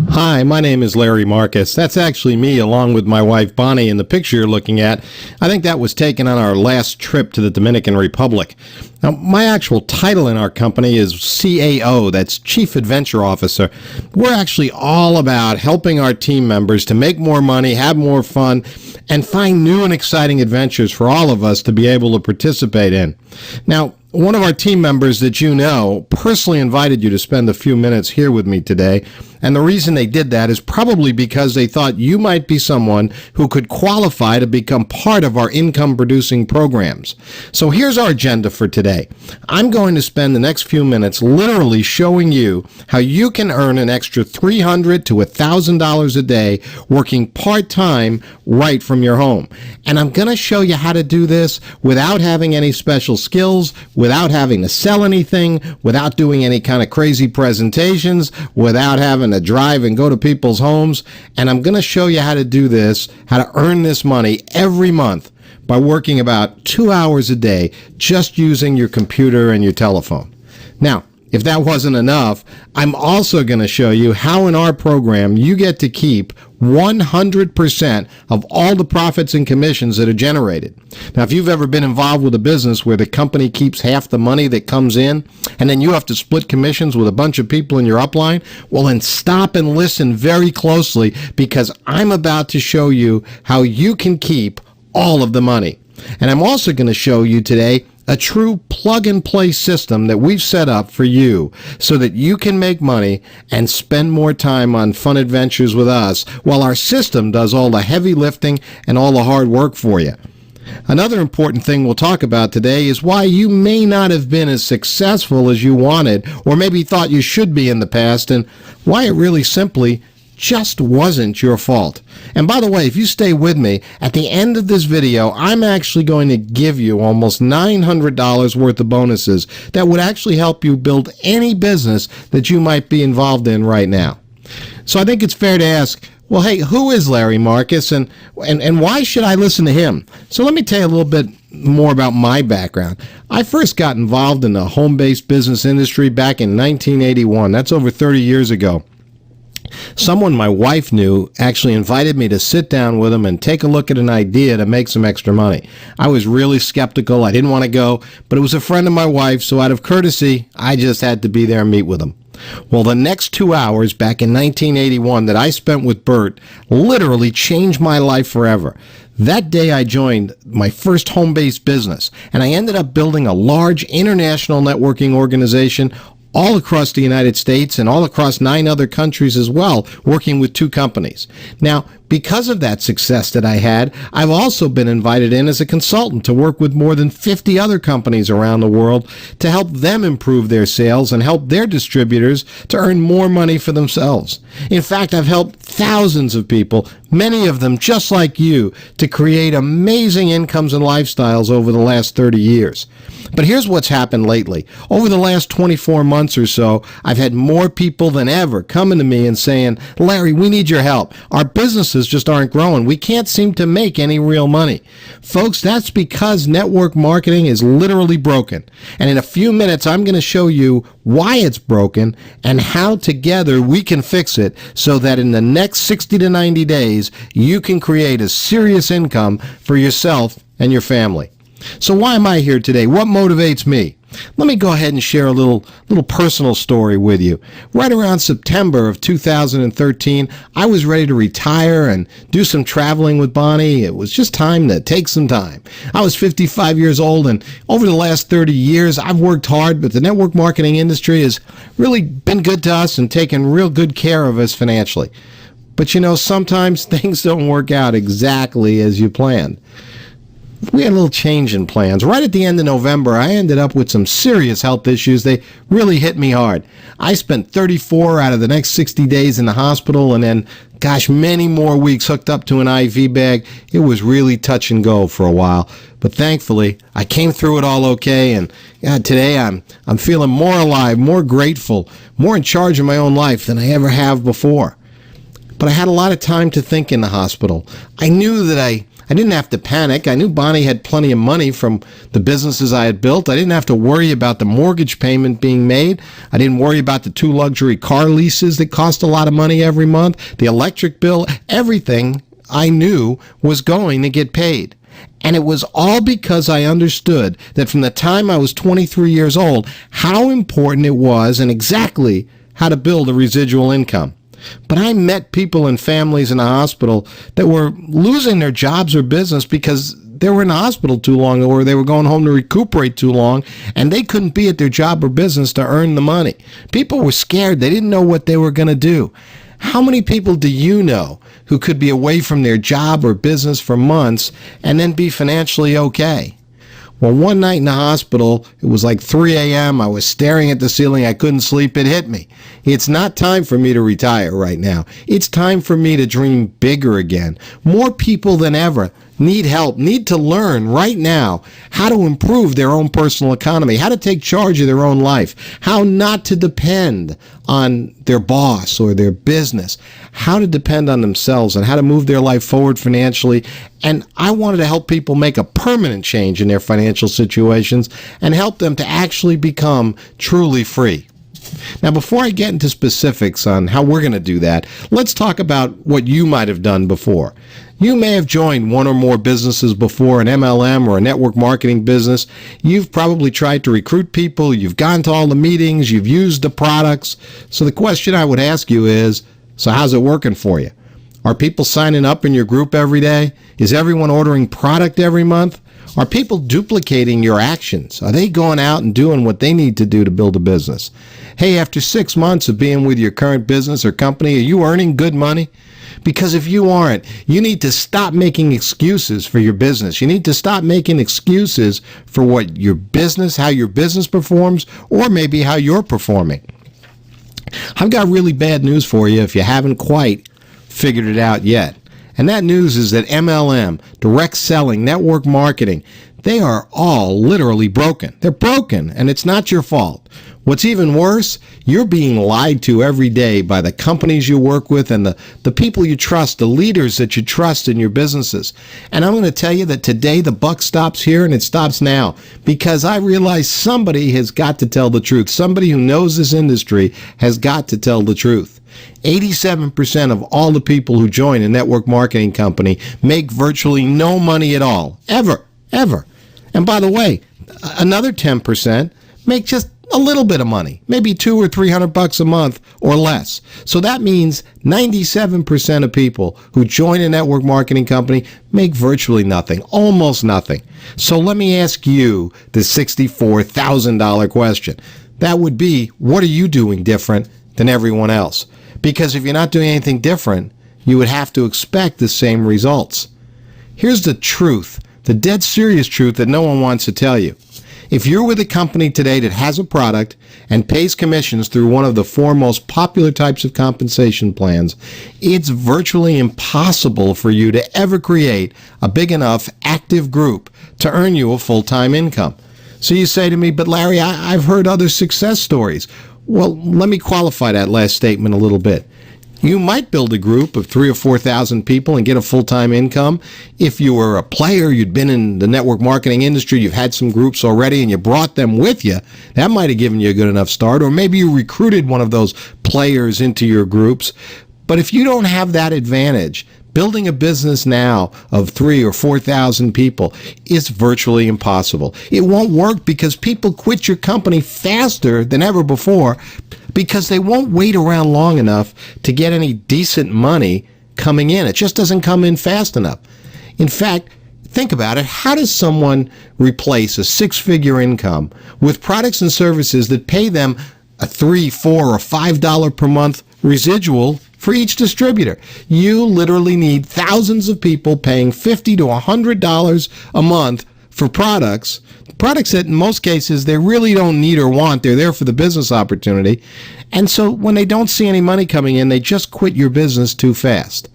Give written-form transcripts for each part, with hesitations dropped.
Hi, my name is Larry Marcus. That's actually me along with my wife Bonnie in the picture you're looking at. I think that was taken on our last trip to the Dominican Republic. Now, my actual title in our company is CAO, that's Chief Adventure Officer. We're actually all about helping our team members to make more money, have more fun, and find new and exciting adventures for all of us to be able to participate in. Now, one of our team members that you know personally invited you to spend a few minutes here with me today, and the reason they did that is probably because they thought you might be someone who could qualify to become part of our income-producing programs. So here's our agenda for today. I'm going to spend the next few minutes literally showing you how you can earn an extra $300 to $1,000 a day working part-time right from your home. And I'm going to show you how to do this without having any special skills, without having to sell anything, without doing any kind of crazy presentations, without having to drive and go to people's homes. And I'm going to show you how to do this, how to earn this money every month by working about 2 hours a day just using your computer and your telephone. Now, if that wasn't enough, I'm also going to show you how in our program you get to keep 100% of all the profits and commissions that are generated. Now, if you've ever been involved with a business where the company keeps half the money that comes in, and then you have to split commissions with a bunch of people in your upline, well, then stop and listen very closely, because I'm about to show you how you can keep all of the money. And I'm also going to show you today a true plug-and-play system that we've set up for you so that you can make money and spend more time on fun adventures with us while our system does all the heavy lifting and all the hard work for you. Another important thing we'll talk about today is why you may not have been as successful as you wanted or maybe thought you should be in the past, and why it really simply just wasn't your fault. And by the way, if you stay with me, at the end of this video, I'm actually going to give you almost $900 worth of bonuses that would actually help you build any business that you might be involved in right now. So I think it's fair to ask, well, hey, who is Larry Marcus and why should I listen to him? So let me tell you a little bit more about my background. I first got involved in the home-based business industry back in 1981. That's over 30 years ago. Someone my wife knew actually invited me to sit down with him and take a look at an idea to make some extra money. I was really skeptical. I didn't want to go, but it was a friend of my wife, so out of courtesy, I just had to be there and meet with him. Well, the next 2 hours back in 1981 that I spent with Bert literally changed my life forever. That day I joined my first home-based business, and I ended up building a large international networking organization all across the United States and all across 9 other countries as well, working with 2 companies. Now, because of that success that I had, I've also been invited in as a consultant to work with more than 50 other companies around the world to help them improve their sales and help their distributors to earn more money for themselves. In fact, I've helped thousands of people, many of them just like you, to create amazing incomes and lifestyles over the last 30 years. But here's what's happened lately. Over the last 24 months or so, I've had more people than ever coming to me and saying, Larry, we need your help. Our businesses just aren't growing. We can't seem to make any real money. Folks, that's because network marketing is literally broken. And in a few minutes, I'm going to show you why it's broken and how together we can fix it so that in the next 60 to 90 days, you can create a serious income for yourself and your family. So why am I here today? What motivates me? Let me go ahead and share a little personal story with you. Right around September of 2013, I was ready to retire and do some traveling with Bonnie. It was just time to take some time. I was 55 years old, and over the last 30 years, I've worked hard, but the network marketing industry has really been good to us and taken real good care of us financially. But you know, sometimes things don't work out exactly as you planned. We had a little change in plans. Right at the end of November, I ended up with some serious health issues. They really hit me hard. I spent 34 out of the next 60 days in the hospital, and then, gosh, many more weeks hooked up to an IV bag. It was really touch and go for a while. But thankfully, I came through it all okay, and today I'm feeling more alive, more grateful, more in charge of my own life than I ever have before. But I had a lot of time to think in the hospital. I knew that I I didn't have to panic. I knew Bonnie had plenty of money from the businesses I had built. I didn't have to worry about the mortgage payment being made. I didn't worry about the 2 luxury car leases that cost a lot of money every month, the electric bill. Everything I knew was going to get paid. And it was all because I understood that from the time I was 23 years old, how important it was and exactly how to build a residual income. But I met people and families in a hospital that were losing their jobs or business because they were in the hospital too long, or they were going home to recuperate too long, and they couldn't be at their job or business to earn the money. People were scared. They didn't know what they were going to do. How many people do you know who could be away from their job or business for months and then be financially okay? Well, one night in the hospital, it was like 3 a.m. I was staring at the ceiling. I couldn't sleep. It hit me. It's not time for me to retire right now. It's time for me to dream bigger again. More people than ever need help, need to learn right now how to improve their own personal economy, how to take charge of their own life, how not to depend on their boss or their business, how to depend on themselves and how to move their life forward financially. And I wanted to help people make a permanent change in their financial situations and help them to actually become truly free. Now, before I get into specifics on how we're going to do that, let's talk about what you might have done before. You may have joined one or more businesses before, an MLM or a network marketing business. You've probably tried to recruit people. You've gone to all the meetings. You've used the products. So the question I would ask you is, so how's it working for you? Are people signing up in your group every day? Is everyone ordering product every month? Are people duplicating your actions? Are they going out and doing what they need to do to build a business? Hey, after 6 months of being with your current business or company, are you earning good money? Because if you aren't, you need to stop making excuses for your business. You need to stop making excuses for what your business, how your business performs, or maybe how you're performing. I've got really bad news for you if you haven't quite figured it out yet. And that news is that MLM, direct selling, network marketing, they are all literally broken. They're broken, and it's not your fault. What's even worse, you're being lied to every day by the companies you work with and the people you trust, the leaders that you trust in your businesses. And I'm going to tell you that today the buck stops here, and it stops now, because I realize somebody has got to tell the truth. Somebody who knows this industry has got to tell the truth. 87% of all the people who join a network marketing company make virtually no money at all, ever. And by the way, another 10% make just a little bit of money, maybe $200 or $300 a month or less. So that means 97% of people who join a network marketing company make virtually nothing, almost nothing. So let me ask you the $64,000 question. That would be, what are you doing different than everyone else? Because if you're not doing anything different, you would have to expect the same results. Here's the truth, the dead serious truth that no one wants to tell you. If you're with a company today that has a product and pays commissions through one of the 4 most popular types of compensation plans, it's virtually impossible for you to ever create a big enough active group to earn you a full-time income. So you say to me, but Larry, I've heard other success stories. Well, let me qualify that last statement a little bit. You might build a group of 3,000 or 4,000 people and get a full-time income. If you were a player, you'd been in the network marketing industry, you've had some groups already, and you brought them with you, that might have given you a good enough start. Or maybe you recruited one of those players into your groups. But if you don't have that advantage, building a business now of 3,000 or 4,000 people is virtually impossible. It won't work because people quit your company faster than ever before because they won't wait around long enough to get any decent money coming in. It just doesn't come in fast enough. In fact, think about it. How does someone replace a 6-figure income with products and services that pay them a $3, $4, or $5 per month residual for each distributor? You literally need thousands of people paying $50 to $100 a month for products that in most cases they really don't need or want. They're there for the business opportunity. And so when they don't see any money coming in, they just quit your business too fast.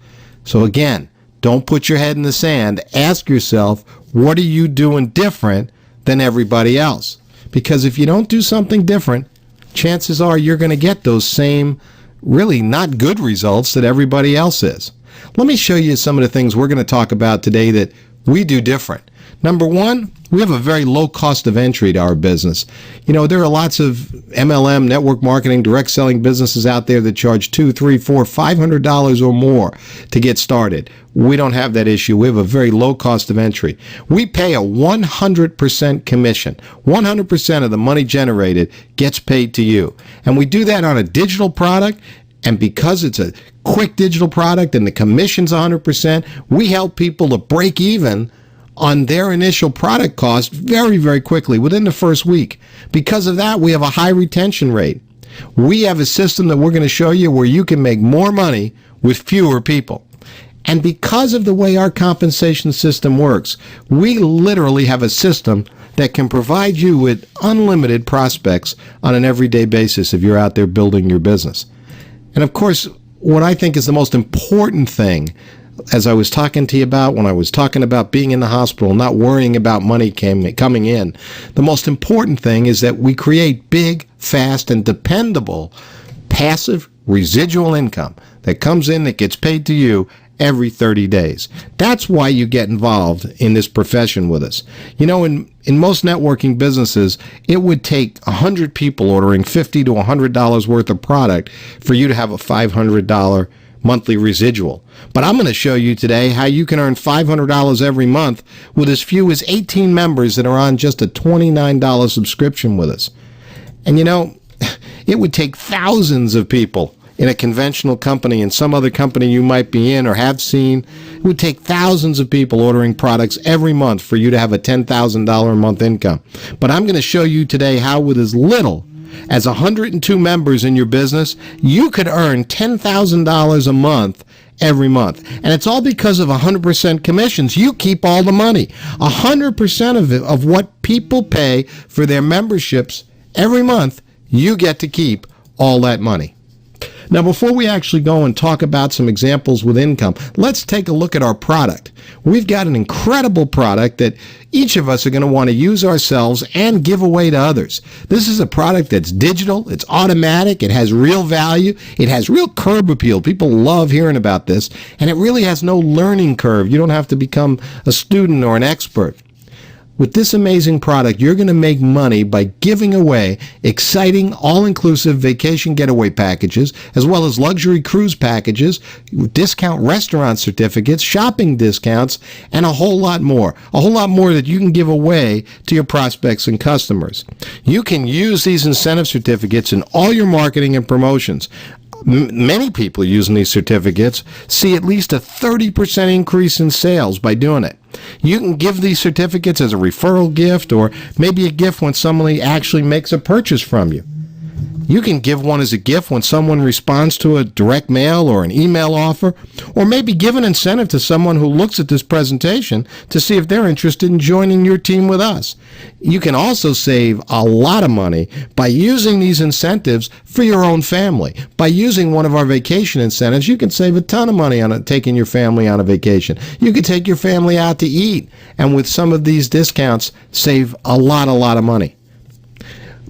So again, don't put your head in the sand. Ask yourself, what are you doing different than everybody else? Because if you don't do something different, chances are you're going to get those same really not good results that everybody else is. Let me show you some of the things we're going to talk about today that we do different. Number one, we have a very low cost of entry to our business. You know, there are lots of MLM, network marketing, direct selling businesses out there that charge $200, $300, $400, $500 or more to get started. We don't have that issue. We have a very low cost of entry. We pay a 100% commission. 100% of the money generated gets paid to you. And we do that on a digital product. And because it's a quick digital product and the commission's 100%, we help people to break even on their initial product cost very, very quickly within the first week. Because of that, we have a high retention rate. We have a system that we're going to show you where you can make more money with fewer people. And because of the way our compensation system works, we literally have a system that can provide you with unlimited prospects on an everyday basis if you're out there building your business. And of course, what I think is the most important thing, as I was talking to you about when I was talking about being in the hospital, not worrying about money coming in, the most important thing is that we create big, fast, and dependable passive residual income that comes in that gets paid to you every 30 days. That's why you get involved in this profession with us. You know, in most networking businesses, it would take 100 people ordering $50 to $100 worth of product for you to have a $500 monthly residual. But I'm going to show you today how you can earn $500 every month with as few as 18 members that are on just a $29 subscription with us. And you know, it would take thousands of people in a conventional company and some other company you might be in or have seen. It would take thousands of people ordering products every month for you to have a $10,000 a month income. But I'm going to show you today how with as little as 102 members in your business, you could earn $10,000 a month every month. And it's all because of 100% commissions. You keep all the money. 100% of it, of what people pay for their memberships every month, you get to keep all that money. Now, before we actually go and talk about some examples with income, let's take a look at our product. We've got an incredible product that each of us are going to want to use ourselves and give away to others. This is a product that's digital, it's automatic, it has real value, it has real curb appeal. People love hearing about this, and it really has no learning curve. You don't have to become a student or an expert. With this amazing product, you're going to make money by giving away exciting, all-inclusive vacation getaway packages, as well as luxury cruise packages, discount restaurant certificates, shopping discounts, and a whole lot more. A whole lot more that you can give away to your prospects and customers. You can use these incentive certificates in all your marketing and promotions. Many people using these certificates see at least a 30% increase in sales by doing it. You can give these certificates as a referral gift or maybe a gift when somebody actually makes a purchase from you. You can give one as a gift when someone responds to a direct mail or an email offer, or maybe give an incentive to someone who looks at this presentation to see if they're interested in joining your team with us. You can also save a lot of money by using these incentives for your own family. By using one of our vacation incentives, you can save a ton of money on taking your family on a vacation. You can take your family out to eat, and with some of these discounts, save a lot of money.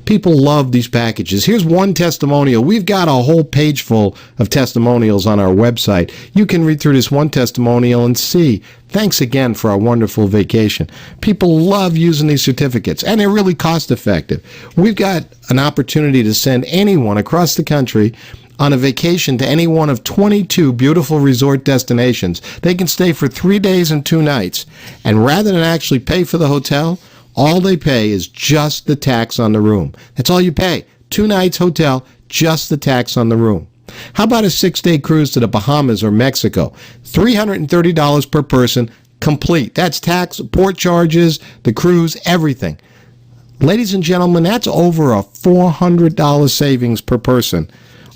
People love these packages. Here's one testimonial. We've got a whole page full of testimonials on our website. You can read through this one testimonial and see. Thanks again for our wonderful vacation. People love using these certificates, and they're really cost effective. We've got an opportunity to send anyone across the country on a vacation to any one of 22 beautiful resort destinations. They can stay for 3 days and 2 nights, and rather than actually pay for the hotel, all they pay is just the tax on the room. That's all you pay. 2 nights hotel, just the tax on the room. How about a 6-day cruise to the Bahamas or Mexico? $330 per person, complete. That's tax, port charges, the cruise, everything. Ladies and gentlemen, that's over a $400 savings per person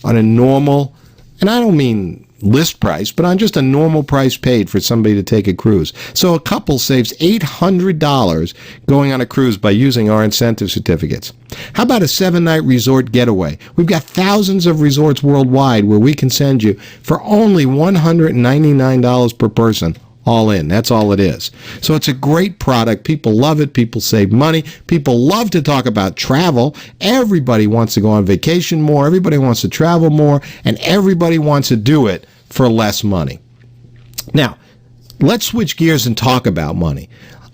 on a normal, and I don't mean list price, but on just a normal price paid for somebody to take a cruise. So a couple saves $800 going on a cruise by using our incentive certificates. How about a 7-night resort getaway? We've got thousands of resorts worldwide where we can send you for only $199 per person. All in. That's all it is. So it's a great product. People love it. People save money. People love to talk about travel. Everybody wants to go on vacation more. Everybody wants to travel more. And everybody wants to do it for less money. Now, Let's switch gears and talk about money.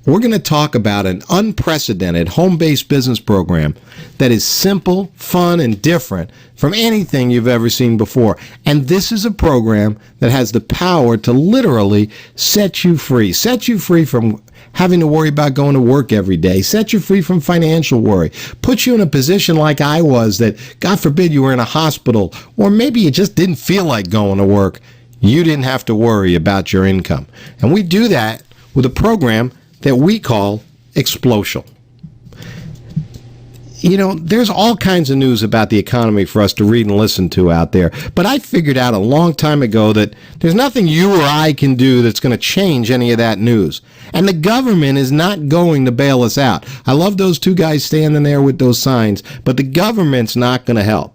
We're going to talk about an unprecedented home-based business program that is simple, fun, and different from anything you've ever seen before. And this is a program that has the power to literally set you free from having to worry about going to work every day, set you free from financial worry, put you in a position like I was that, God forbid, you were in a hospital, or maybe you just didn't feel like going to work. You didn't have to worry about your income. And we do that with a program that we call Xplocial. You know, there's all kinds of news about the economy for us to read and listen to out there, but I figured out a long time ago that there's nothing you or I can do that's going to change any of that news. And the government is not going to bail us out. I love those two guys standing there with those signs, but the government's not going to help.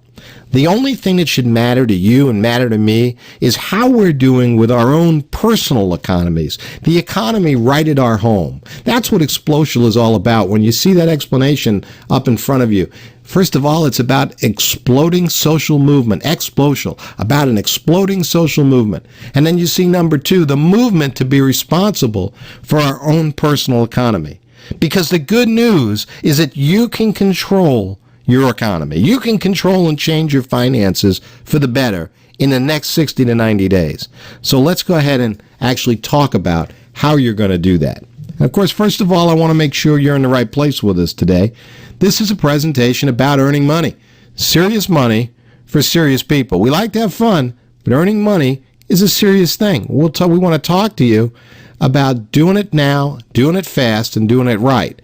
The only thing that should matter to you and matter to me is how we're doing with our own personal economies, the economy right at our home. That's what Xplocial is all about. When you see that explanation up in front of you, first of all, it's about exploding social movement, Xplocial, about an exploding social movement. And then you see number two, the movement to be responsible for our own personal economy. Because the good news is that you can control your economy. You can control and change your finances for the better in the next 60 to 90 days. So let's go ahead and actually talk about how you're going to do that. And of course, first of all, I want to make sure you're in the right place with us today. This is a presentation about earning money. Serious money for serious people. We like to have fun, but earning money is a serious thing. We want to talk to you about doing it now, doing it fast, and doing it right.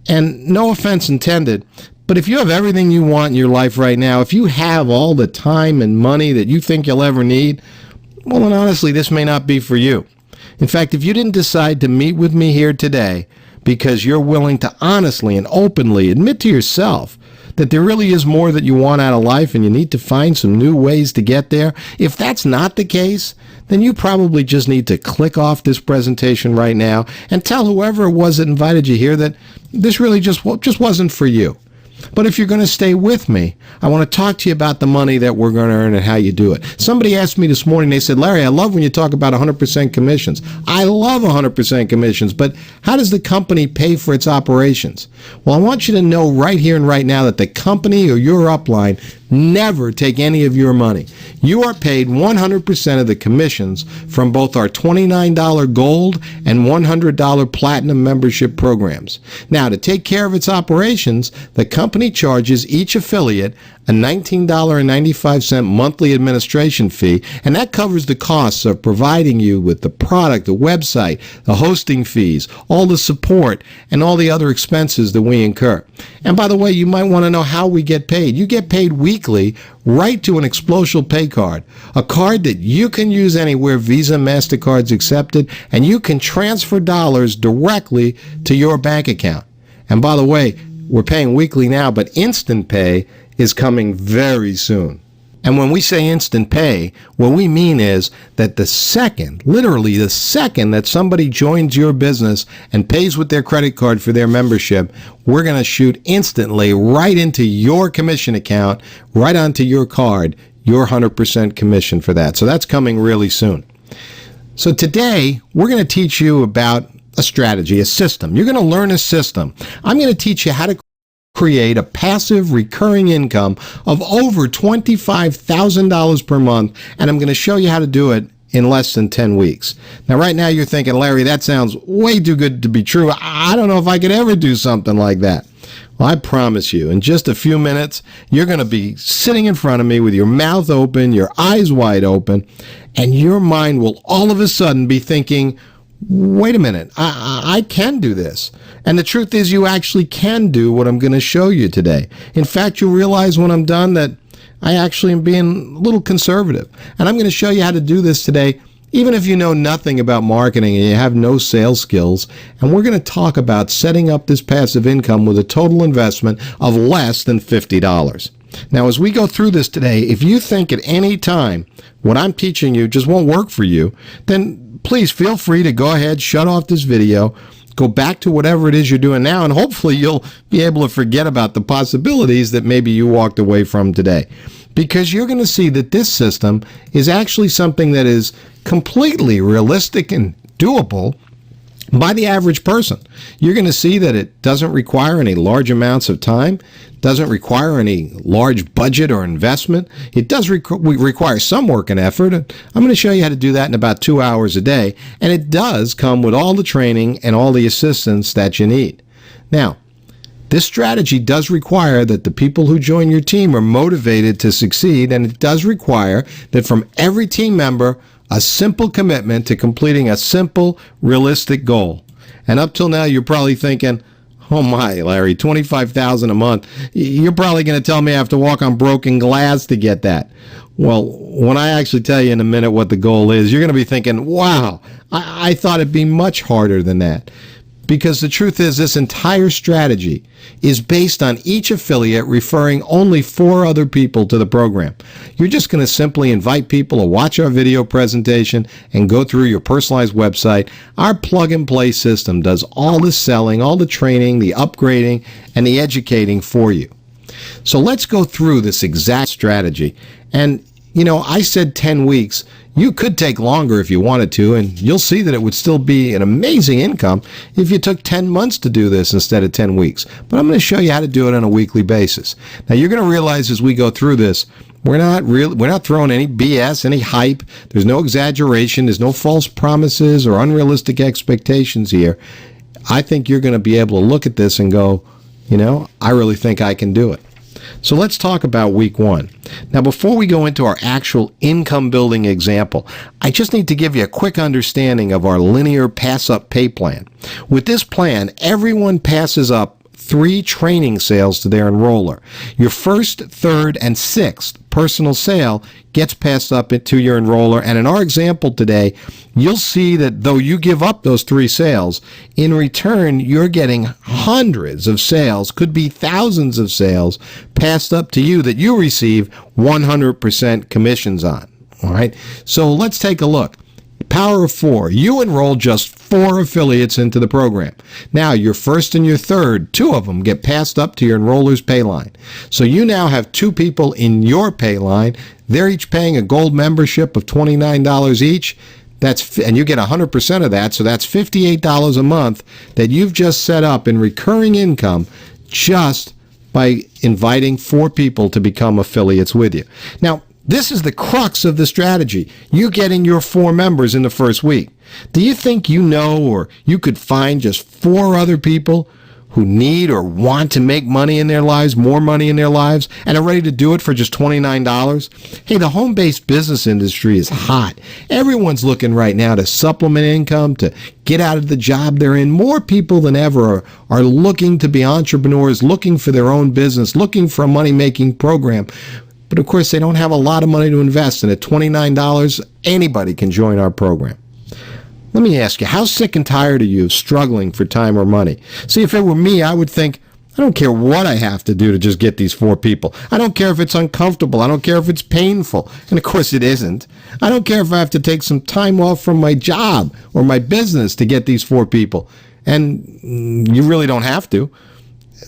And no offense intended, but if you have everything you want in your life right now, if you have all the time and money that you think you'll ever need, well, then honestly, this may not be for you. In fact, if you didn't decide to meet with me here today because you're willing to honestly and openly admit to yourself that there really is more that you want out of life and you need to find some new ways to get there, if that's not the case, then you probably just need to click off this presentation right now and tell whoever it was that invited you here that this really just wasn't for you. But if you're going to stay with me, I want to talk to you about the money that we're going to earn and how you do it. Somebody asked me this morning, they said, Larry, I love when you talk about 100% commissions. I love 100% commissions, but how does the company pay for its operations? Well, I want you to know right here and right now that the company or your upline never take any of your money. You are paid 100% of the commissions from both our $29 gold and $100 platinum membership programs. Now, to take care of its operations, the company charges each affiliate a $19.95 monthly administration fee, and that covers the costs of providing you with the product, the website, the hosting fees, all the support, and all the other expenses that we incur. And by the way, you might want to know how we get paid. You get paid weekly right to an Xplocial pay card, a card that you can use anywhere Visa, MasterCard's accepted, and you can transfer dollars directly to your bank account. And by the way, we're paying weekly now, but instant pay is coming very soon. And when we say instant pay, what we mean is that the second, literally the second that somebody joins your business and pays with their credit card for their membership, we're going to shoot instantly right into your commission account, right onto your card, your 100% commission for that. So that's coming really soon. So today, we're going to teach you about a strategy, a system. You're going to learn a system. I'm going to teach you how to create a passive recurring income of over $25,000 per month, and I'm going to show you how to do it in less than 10 weeks. Now, right now you're thinking, Larry, that sounds way too good to be true. I don't know if I could ever do something like that. Well, I promise you, in just a few minutes, you're going to be sitting in front of me with your mouth open, your eyes wide open, and your mind will all of a sudden be thinking, wait a minute, I can do this. And the truth is you actually can do what I'm going to show you today. In fact, you'll realize when I'm done that I actually am being a little conservative. And I'm going to show you how to do this today, even if you know nothing about marketing and you have no sales skills. And we're going to talk about setting up this passive income with a total investment of less than $50. Now, as we go through this today, if you think at any time what I'm teaching you just won't work for you, then please feel free to go ahead, shut off this video, go back to whatever it is you're doing now, and hopefully you'll be able to forget about the possibilities that maybe you walked away from today. Because you're going to see that this system is actually something that is completely realistic and doable by the average person. You're going to see that it doesn't require any large amounts of time, doesn't require any large budget or investment. It does require some work and effort. I'm going to show you how to do that in about 2 hours a day, and it does come with all the training and all the assistance that you need. Now, this strategy does require that the people who join your team are motivated to succeed, and it does require that from every team member, a simple commitment to completing a simple, realistic goal. And up till now, you're probably thinking, oh my, Larry, $25,000 a month. You're probably going to tell me I have to walk on broken glass to get that. Well, when I actually tell you in a minute what the goal is, you're going to be thinking, wow, I thought it'd be much harder than that. Because the truth is, this entire strategy is based on each affiliate referring only 4 other people to the program. You're just going to simply invite people to watch our video presentation and go through your personalized website. Our plug-and-play system does all the selling, all the training, the upgrading, and the educating for you. So let's go through this exact strategy. And, you know, I said 10 weeks. You could take longer if you wanted to, and you'll see that it would still be an amazing income if you took 10 months to do this instead of 10 weeks. But I'm going to show you how to do it on a weekly basis. Now, you're going to realize as we go through this, we're not throwing any BS, any hype. There's no exaggeration. There's no false promises or unrealistic expectations here. I think you're going to be able to look at this and go, you know, I really think I can do it. So let's talk about week 1. Now, before we go into our actual income building example, I just need to give you a quick understanding of our linear pass-up pay plan. With this plan, everyone passes up 3 training sales to their enroller. Your first, third, and sixth personal sale gets passed up to your enroller. And in our example today, you'll see that though you give up those 3 sales, in return, you're getting hundreds of sales, could be thousands of sales, passed up to you that you receive 100% commissions on. All right, so let's take a look. Power of 4. You enroll just 4 affiliates into the program. Now, your first and your third, 2 of them get passed up to your enroller's pay line. So you now have 2 people in your pay line. They're each paying a gold membership of $29 each. And you get 100% of that, so that's $58 a month that you've just set up in recurring income just by inviting 4 people to become affiliates with you. Now, this is the crux of the strategy. You getting your 4 members in the first week. Do you think you know or you could find just 4 other people who need or want to make money in their lives, more money in their lives, and are ready to do it for just $29? Hey, the home-based business industry is hot. Everyone's looking right now to supplement income, to get out of the job they're in. More people than ever are looking to be entrepreneurs, looking for their own business, looking for a money-making program. But of course, they don't have a lot of money to invest, and at $29, anybody can join our program. Let me ask you, how sick and tired are you of struggling for time or money? See, if it were me, I would think, I don't care what I have to do to just get these 4 people. I don't care if it's uncomfortable. I don't care if it's painful. And of course it isn't. I don't care if I have to take some time off from my job or my business to get these 4 people. And you really don't have to.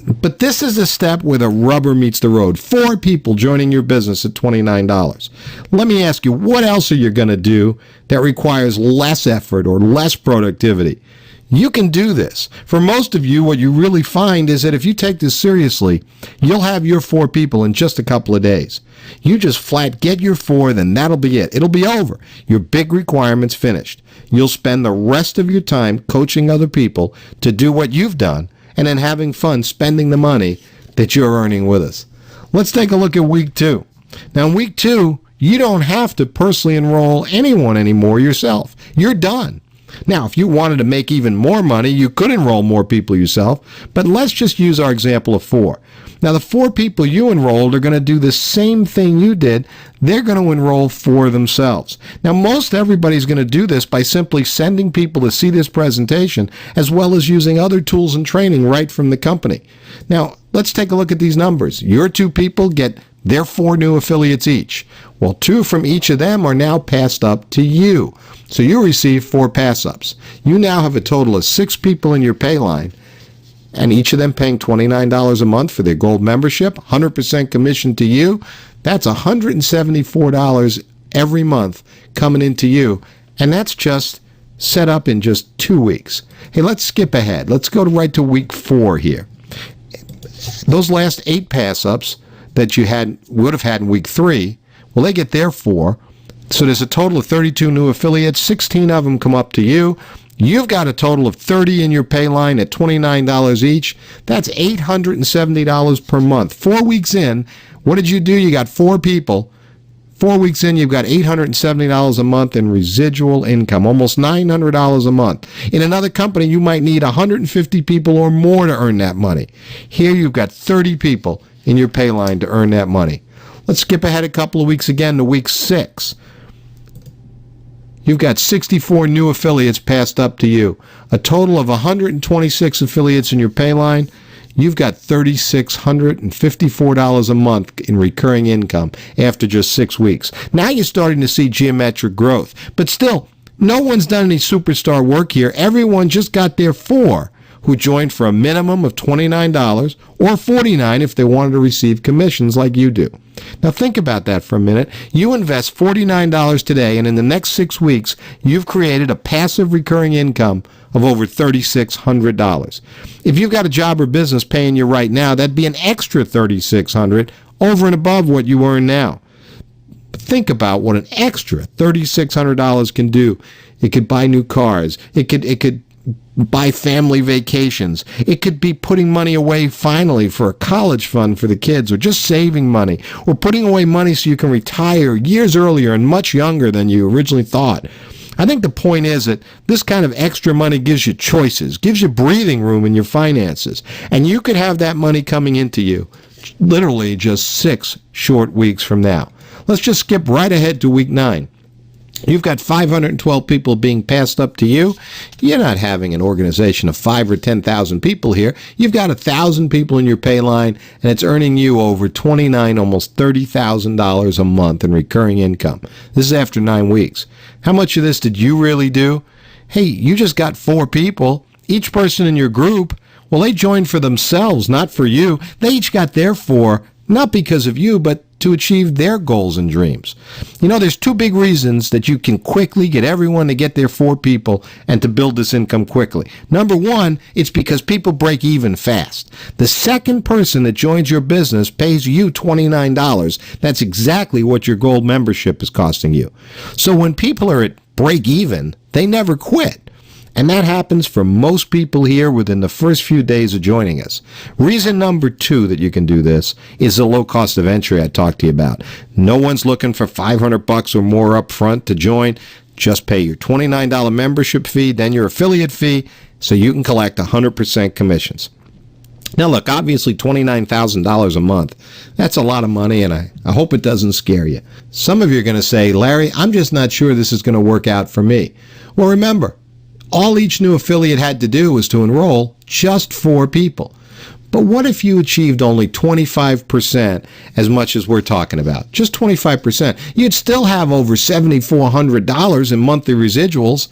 But this is a step where the rubber meets the road. 4 people joining your business at $29. Let me ask you, what else are you going to do that requires less effort or less productivity? You can do this. For most of you, what you really find is that if you take this seriously, you'll have your 4 people in just a couple of days. You just flat get your 4, then that'll be it. It'll be over. Your big requirement's finished. You'll spend the rest of your time coaching other people to do what you've done, and then having fun spending the money that you're earning with us. Let's take a look at week 2. Now, in week 2, you don't have to personally enroll anyone anymore yourself. You're done. Now, if you wanted to make even more money, you could enroll more people yourself, but let's just use our example of 4. Now, the 4 people you enrolled are going to do the same thing you did. They're going to enroll for themselves. Now, most everybody's going to do this by simply sending people to see this presentation, as well as using other tools and training right from the company. Now, let's take a look at these numbers. Your 2 people get their 4 new affiliates each. Well, 2 from each of them are now passed up to you. So you receive 4 pass-ups. You now have a total of 6 people in your pay line, and each of them paying $29 a month for their gold membership, 100% commission to you. That's $174 every month coming into you, and that's just set up in just 2 weeks. Hey, let's skip ahead. Let's go right to week 4 here. Those last 8 pass-ups that you would have had in week 3, well, they get their 4. So there's a total of 32 new affiliates. 16 of them come up to you. You've got a total of 30 in your pay line at $29 each. That's $870 per month. 4 weeks in, what did you do? You got 4 people. 4 weeks in, you've got $870 a month in residual income, almost $900 a month. In another company, you might need 150 people or more to earn that money. Here, you've got 30 people in your pay line to earn that money. Let's skip ahead a couple of weeks again to week 6. You've got 64 new affiliates passed up to you. A total of 126 affiliates in your pay line. You've got $3,654 a month in recurring income after just 6 weeks. Now you're starting to see geometric growth. But still, no one's done any superstar work here. Everyone just got their 4 who joined for a minimum of $29 or $49 if they wanted to receive commissions like you do. Now think about that for a minute. You invest $49 today, and in the next 6 weeks, you've created a passive recurring income of over $3,600. If you've got a job or business paying you right now, that'd be an extra $3,600 over and above what you earn now. But think about what an extra $3,600 can do. It could buy new cars. It could buy family vacations. It could be putting money away finally for a college fund for the kids, or just saving money, or putting away money so you can retire years earlier and much younger than you originally thought. I think the point is that this kind of extra money gives you choices, gives you breathing room in your finances, and you could have that money coming into you literally just 6 short weeks from now. Let's just skip right ahead to week 9. You've got 512 people being passed up to you. You're not having an organization of 5 or 10,000 people here. You've got 1,000 people in your pay line, and it's earning you over $29,000, almost $30,000 a month in recurring income. This is after 9 weeks. How much of this did you really do? Hey, you just got 4 people. Each person in your group, well, they joined for themselves, not for you. They each got their 4, not because of you, but to achieve their goals and dreams. You know, there's 2 big reasons that you can quickly get everyone to get their 4 people and to build this income quickly. Number 1, it's because people break even fast. The second person that joins your business pays you $29. That's exactly what your gold membership is costing you. So when people are at break even, they never quit. And that happens for most people here within the first few days of joining us. Reason number 2 that you can do this is the low cost of entry I talked to you about. No one's looking for $500 or more up front to join. Just pay your $29 membership fee, then your affiliate fee, so you can collect 100% commissions. Now look, obviously $29,000 a month, that's a lot of money, and I hope it doesn't scare you. Some of you are going to say, Larry, I'm just not sure this is going to work out for me. Well, remember, all each new affiliate had to do was to enroll just 4 people. But what if you achieved only 25% as much as we're talking about? Just 25%. You'd still have over $7,400 in monthly residuals,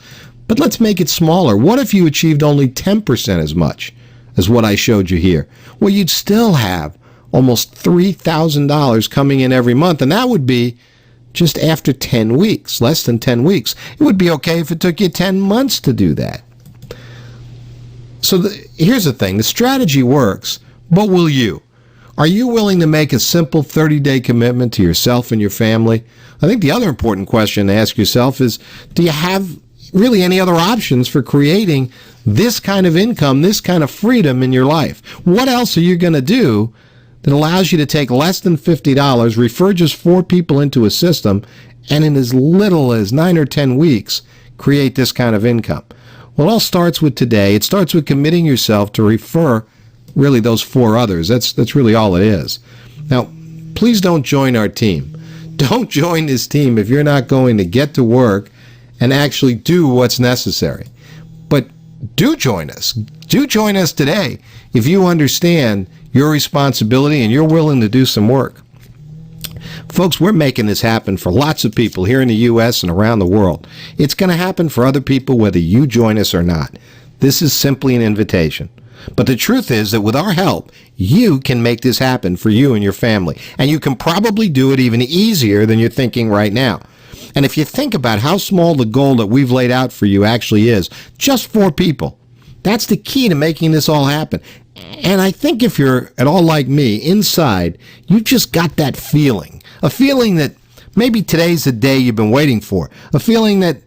but let's make it smaller. What if you achieved only 10% as much as what I showed you here? Well, you'd still have almost $3,000 coming in every month, and that would be just after 10 weeks, less than 10 weeks. It would be okay if it took you 10 months to do that. So here's the thing. The strategy works, but will you? Are you willing to make a simple 30-day commitment to yourself and your family? I think the other important question to ask yourself is, do you have really any other options for creating this kind of income, this kind of freedom in your life? What else are you going to do that allows you to take less than $50, refer just 4 people into a system, and in as little as 9 or 10 weeks, create this kind of income? Well, it all starts with today. It starts with committing yourself to refer really those 4 others. That's really all it is. Now, please don't join our team. Don't join this team if you're not going to get to work and actually do what's necessary. But do join us. Do join us today if you understand your responsibility and you're willing to do some work. Folks, we're making this happen for lots of people here in the U.S. and around the world. It's going to happen for other people whether you join us or not. This is simply an invitation. But the truth is that with our help, you can make this happen for you and your family. And you can probably do it even easier than you're thinking right now. And if you think about how small the goal that we've laid out for you actually is, just 4 people. That's the key to making this all happen. And I think if you're at all like me, inside, you just got that feeling. A feeling that maybe today's the day you've been waiting for. A feeling that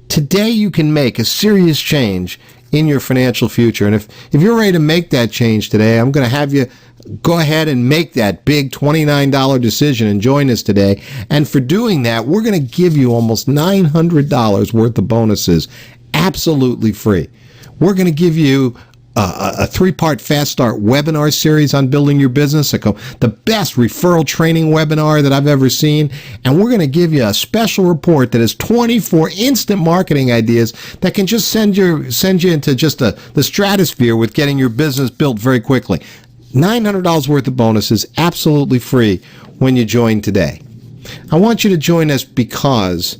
today you can make a serious change in your financial future. And if you're ready to make that change today, I'm going to have you go ahead and make that big $29 decision and join us today. And for doing that, we're going to give you almost $900 worth of bonuses absolutely free. We're going to give you a 3-part Fast Start webinar series on building your business, the best referral training webinar that I've ever seen. And we're going to give you a special report that has 24 instant marketing ideas that can just send you into just the stratosphere with getting your business built very quickly. $900 worth of bonuses absolutely free when you join today. I want you to join us because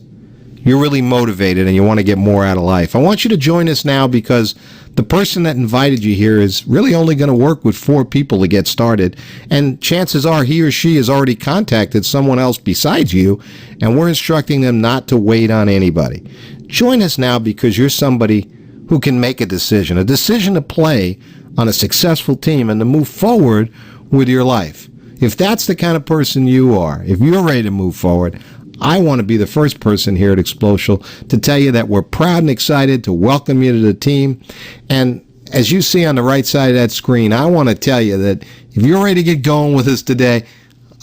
you're really motivated and you want to get more out of life. I want you to join us now because the person that invited you here is really only going to work with 4 people to get started. And chances are he or she has already contacted someone else besides you, and we're instructing them not to wait on anybody. Join us now because you're somebody who can make a decision to play on a successful team and to move forward with your life. If that's the kind of person you are, if you're ready to move forward, I want to be the first person here at Xplocial to tell you that we're proud and excited to welcome you to the team. And as you see on the right side of that screen, I want to tell you that if you're ready to get going with us today,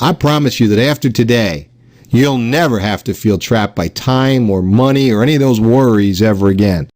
I promise you that after today, you'll never have to feel trapped by time or money or any of those worries ever again.